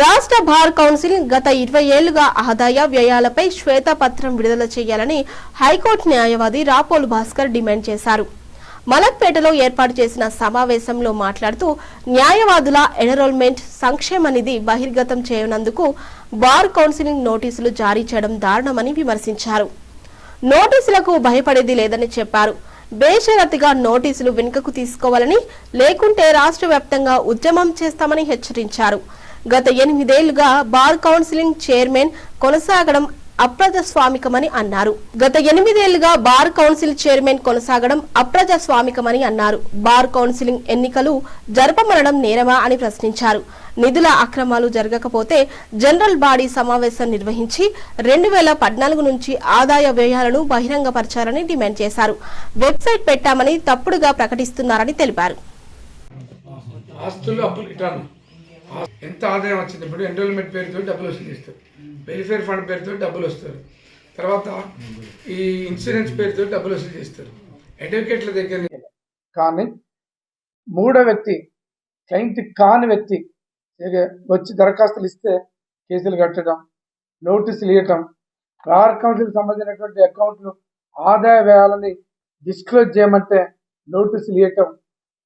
రాష్ట్ర bar council గత 20 ఏళ్లుగా ఆదాయ వ్యయాలపై శ్వేతపత్రం విడుదల చేయాలని హైకోర్టు న్యాయవాది రాపోలు భాస్కర్ డిమాండ్ చేశారు. మలక్పేటలో ఏర్పాటు చేసిన సమావేశంలో మాట్లాడుతూ న్యాయవాదుల ఎన్రోల్మెంట్ సంక్షేమ నిధి బహిర్గతం చేయనందుకు బార్ కౌన్సిల్ నోటీసులు జారీ చేయడం దారుణమని విమర్శించారు. నోటీసులకు భయపడేది లేదని చెప్పారు. బేషరతుగా నోటీసులు వెనుకకు తీసుకోవాలని, లేకుంటే రాష్ట్ర వ్యాప్తంగా ఉద్యమం చేస్తామని హెచ్చరించారు. గత 8 ఏళ్లుగా బార్ కౌన్సిలింగ్ చైర్మన్ కొనసాగడం అప్రజాస్వామికమని అన్నారు. బార్ కౌన్సిలింగ్ ఎన్నికలు జరపమనడం నేరమా అని ప్రశ్నించారు. నిధుల అక్రమాలు జరగకపోతే జనరల్ బాడీ సమావేశం నిర్వహించి 2014 నుంచి ఆదాయ వ్యయాలను బహిరంగపరచాలని డిమాండ్ చేశారు. వెబ్సైట్ పెట్టామని తప్పుడుగా ప్రకటిస్తున్నారని తెలిపారు. ఎంత ఆదాయం వచ్చింది? ఇప్పుడు ఎన్రోల్మెంట్ పేరుతో డబ్బులు వసూలు చేస్తారు, వెల్ఫేర్ ఫండ్ పేరుతో డబ్బులు వస్తారు, తర్వాత ఈ ఇన్సూరెన్స్ పేరుతో డబ్బులు వసూలు చేస్తారు అడ్వకేట్ల దగ్గర. కానీ మూడో వ్యక్తి, క్లయింట్ కాని వ్యక్తి వచ్చి దరఖాస్తులు ఇస్తే కేసులు కట్టడం, నోటీసులు ఇవ్వటం, బార్ కౌన్సిల్కి సంబంధించినటువంటి అకౌంట్లు ఆదాయ వ్యయాలని డిస్క్లోజ్ చేయమంటే నోటీసులు ఇవ్వటం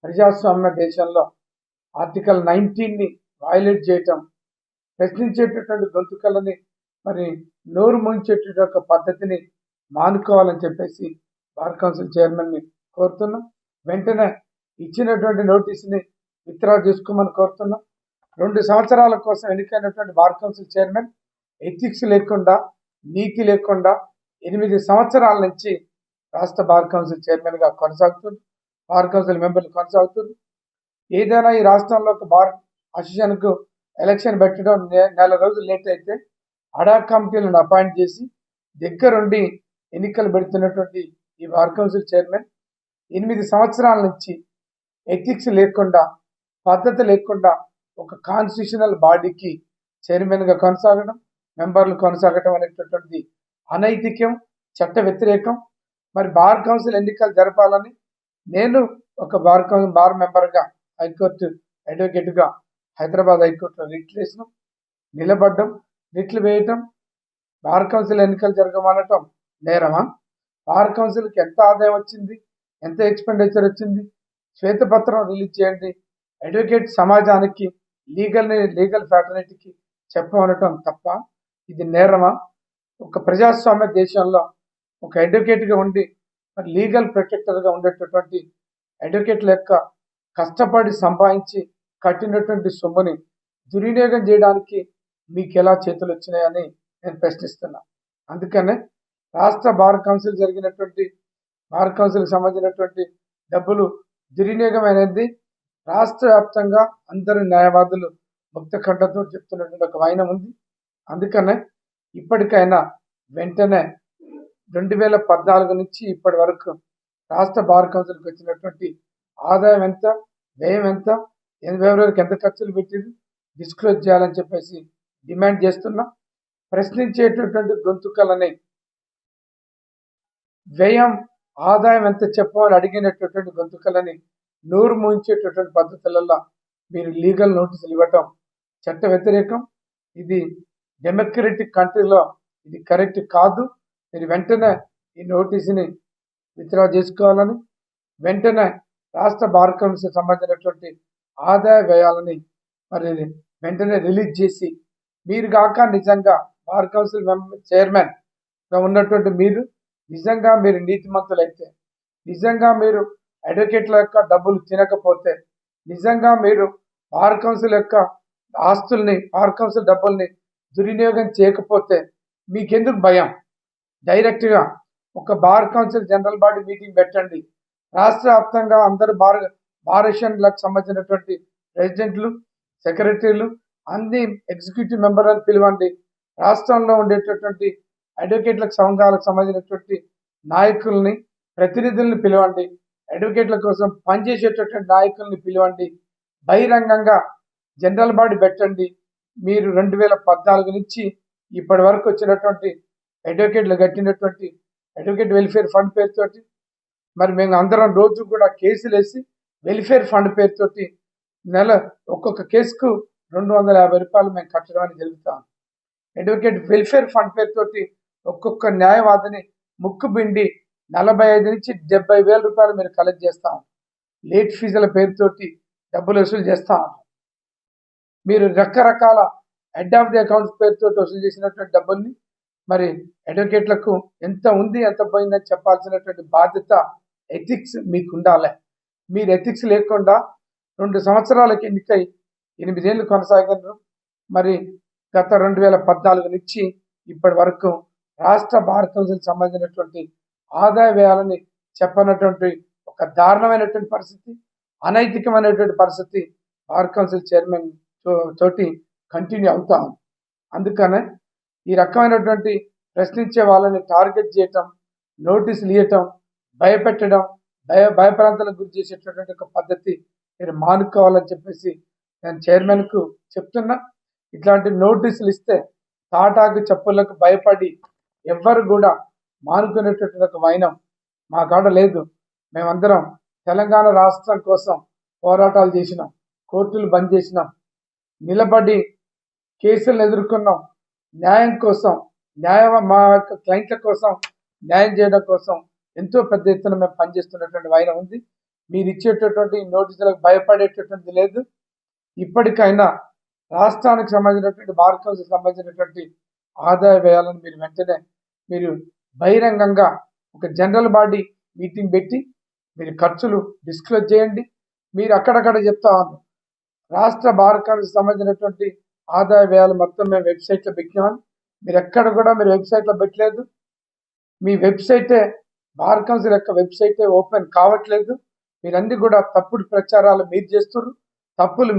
ప్రజాస్వామ్య దేశంలో ఆర్టికల్ 19ని వైలేట్ చేయటం, ప్రశ్నించేటటువంటి గొంతుకలని మరి నోరు ముంచేట పద్ధతిని మానుకోవాలని చెప్పేసి బార్ కౌన్సిల్ చైర్మన్ని కోరుతున్నాం. వెంటనే ఇచ్చినటువంటి నోటీసుని విత్డ్రా చేసుకోమని కోరుతున్నాం. 2 సంవత్సరాల కోసం ఎన్నికైనటువంటి బార్ కౌన్సిల్ చైర్మన్ ఎథిక్స్ లేకుండా, నీతి లేకుండా 8 సంవత్సరాల నుంచి రాష్ట్ర బార్ కౌన్సిల్ చైర్మన్గా కొనసాగుతుంది. బార్ కౌన్సిల్ మెంబర్లు కొనసాగుతుంది. ఏదైనా ఈ రాష్ట్రంలో ఒక బార్ అసోసియేషన్కు ఎలక్షన్ పెట్టడం నెల రోజులు లేట్ అయితే అడా కమిటీలను అపాయింట్ చేసి దగ్గరుండి ఎన్నికలు పెడుతున్నటువంటి ఈ బార్ కౌన్సిల్ చైర్మన్ 8 సంవత్సరాల నుంచి ఎథిక్స్ లేకుండా, పద్ధతి లేకుండా ఒక కాన్స్టిట్యూషనల్ బాడీకి చైర్మన్గా కొనసాగడం, మెంబర్లు కొనసాగడం అనేటటువంటి అనైతికం, చట్ట వ్యతిరేకం. మరి బార్ కౌన్సిల్ ఎన్నికలు జరపాలని నేను ఒక బార్ మెంబర్గా హైకోర్టు అడ్వకేట్గా హైదరాబాద్ హైకోర్టులో రిట్లు వేసినాం, నిలబడ్డం, రిట్లు వేయటం. బార్ కౌన్సిల్ ఎన్నికలు జరగమనటం నేరమా? బార్ కౌన్సిల్కి ఎంత ఆదాయం వచ్చింది, ఎంత ఎక్స్పెండిచర్ వచ్చింది, శ్వేతపత్రం రిలీజ్ చేయండి. అడ్వకేట్ సమాజానికి, లీగల్ ఫ్యాటర్నిటీకి చెప్పమనటం తప్ప ఇది నేరమా? ఒక ప్రజాస్వామ్య దేశంలో ఒక అడ్వకేట్గా ఉండి మరి లీగల్ ప్రొటెక్టర్గా ఉండేటటువంటి అడ్వకేట్ల యొక్క కష్టపడి సంపాదించి కట్టినటువంటి సొమ్ముని దుర్వినియోగం చేయడానికి మీకు ఎలా చేతులు వచ్చినాయని నేను ప్రశ్నిస్తున్నా. అందుకనే రాష్ట్ర బార్ కౌన్సిల్ బార్ కౌన్సిల్కి సంబంధించినటువంటి డబ్బులు దుర్వినియోగం అనేది రాష్ట్ర వ్యాప్తంగా అందరు న్యాయవాదులు ముక్త కంఠంతో చెప్తున్నటువంటి ఒక వైనం ఉంది. అందుకనే ఇప్పటికైనా వెంటనే 2014 నుంచి ఇప్పటి వరకు రాష్ట్ర బార్ కౌన్సిల్కి వచ్చినటువంటి ఆదాయం ఎంత, వ్యయం ఎంత, ఎవరెవరికి ఎంత ఖర్చులు పెట్టింది డిస్క్లోజ్ చేయాలని చెప్పేసి డిమాండ్ చేస్తున్నా. ప్రశ్నించేటటువంటి గొంతుకలని వ్యయం, ఆదాయం ఎంత చెప్పమని అడిగినటువంటి గొంతుకలని నోరు మూయించేటటువంటి పద్ధతులలో మీరు లీగల్ నోటీసులు ఇవ్వటం చట్ట వ్యతిరేకం. ఇది డెమోక్రటిక్ కంట్రీలో ఇది కరెక్ట్ కాదు. మీరు వెంటనే ఈ నోటీసుని విత్డ్రా చేసుకోవాలని, వెంటనే రాష్ట్ర బార్ కౌన్సిల్ సంబంధించినటువంటి ఆదాయ వ్యయాలని మరి వెంటనే రిలీజ్ చేసి, మీరు కాక నిజంగా బార్ కౌన్సిల్ చైర్మన్గా ఉన్నటువంటి నిజంగా మీరు నీతిమంతులైతే, నిజంగా మీరు అడ్వకేట్ల యొక్క డబ్బులు తినకపోతే, నిజంగా మీరు బార్ కౌన్సిల్ యొక్క ఆస్తుల్ని, బార్ కౌన్సిల్ డబ్బుల్ని దుర్వినియోగం చేయకపోతే మీకెందుకు భయం? డైరెక్ట్గా ఒక bar council general body meeting పెట్టండి. రాష్ట్ర వ్యాప్తంగా అందరు బార్ అసోసియేషన్లకు సంబంధించినటువంటి ప్రెసిడెంట్లు, సెక్రటరీలు, అన్ని ఎగ్జిక్యూటివ్ మెంబర్లను పిలవండి. రాష్ట్రంలో ఉండేటటువంటి అడ్వకేట్లకు సంఘాలకు సంబంధించినటువంటి నాయకుల్ని, ప్రతినిధుల్ని పిలవండి. అడ్వకేట్ల కోసం పనిచేసేటటువంటి నాయకుల్ని పిలవండి. బహిరంగంగా జనరల్ బాడీ పెట్టండి. మీరు 2014 నుంచి ఇప్పటి వరకు వచ్చినటువంటి అడ్వకేట్లు కట్టినటువంటి అడ్వకేట్ వెల్ఫేర్ ఫండ్ పేరుతోటి మరి మేము అందరం రోజు కూడా కేసులు వేసి వెల్ఫేర్ ఫండ్ పేరుతోటి ఒక్కొక్క కేసుకు రూ. 250 మేము కట్టడం అని జరుగుతాం. అడ్వకేట్ వెల్ఫేర్ ఫండ్ పేరుతోటి ఒక్కొక్క న్యాయవాదిని ముక్కుబిండి 45 నుంచి 70 వేల రూపాయలు మీరు కలెక్ట్ చేస్తాం. లేట్ ఫీజుల పేరుతోటి డబ్బులు వసూలు చేస్తాం. మీరు రకరకాల హెడ్ ఆఫ్ ది అకౌంట్స్ పేరుతో వసూలు చేసినటువంటి డబ్బుల్ని మరి అడ్వకేట్లకు ఎంత ఉంది ఎంత పోయిందని చెప్పాల్సినటువంటి బాధ్యత, ఎథిక్స్ మీకు ఉండాలి. మీరు ఎథిక్స్ లేకుండా 2 సంవత్సరాలకి ఎన్నికై 8 ఏళ్ళు కొనసాగినారు. మరి గత 2014 నుంచి ఇప్పటి వరకు రాష్ట్ర బార్ కౌన్సిల్ సంబంధించినటువంటి ఆదాయ వ్యయాలని చెప్పనటువంటి ఒక దారుణమైనటువంటి పరిస్థితి, అనైతికమైనటువంటి పరిస్థితి బార్ కౌన్సిల్ చైర్మన్ తోటి కంటిన్యూ అవుతా ఉంది. అందుకనే ఈ రకమైనటువంటి ప్రశ్నించే వాళ్ళని టార్గెట్ చేయటం, నోటీసులు ఇవ్వటం, భయపెట్టడం, భయప్రాంతాలకు గురి చేసేటటువంటి ఒక పద్ధతి మీరు మానుకోవాలని చెప్పేసి నేను చైర్మన్కు చెప్తున్నా. ఇట్లాంటి నోటీసులు ఇస్తే తాటాకు చెప్పులకు భయపడి ఎవ్వరు కూడా మానుకునేటటువంటి ఒక వైనం మా కాడ లేదు. మేమందరం తెలంగాణ రాష్ట్రం కోసం పోరాటాలు చేసినాం, కోర్టులు బంద్ చేసినాం, నిలబడి కేసులను ఎదుర్కొన్నాం. న్యాయం కోసం, మా యొక్క క్లయింట్ల కోసం న్యాయం చేయడం కోసం ఎంతో పెద్ద ఎత్తున మేము పనిచేస్తున్నటువంటి వైనం ఉంది. మీరు ఇచ్చేటటువంటి నోటీసులకు భయపడేటటువంటిది లేదు. ఇప్పటికైనా రాష్ట్రానికి సంబంధించినటువంటి బార్ కౌన్సిల్ సంబంధించినటువంటి ఆదాయ వ్యయాలను మీరు వెంటనే మీరు బహిరంగంగా ఒక జనరల్ బాడీ మీటింగ్ పెట్టి మీరు ఖర్చులు డిస్క్లోజ్ చేయండి. మీరు అక్కడక్కడ చెప్తా ఉన్నారు రాష్ట్ర బార్ కౌన్సిల్ సంబంధించినటువంటి ఆదాయ వ్యయాలు మొత్తం మేము వెబ్సైట్లో పెట్టినామని. మీరు ఎక్కడ కూడా మీరు వెబ్సైట్లో పెట్టలేదు. మీ వెబ్సైటే బార్ కౌన్సిల్ యొక్క వెబ్సైటే ఓపెన్ కావట్లేదు. మీరన్నీ కూడా తప్పుడు ప్రచారాలు మీరు చేస్తున్నారు, తప్పులు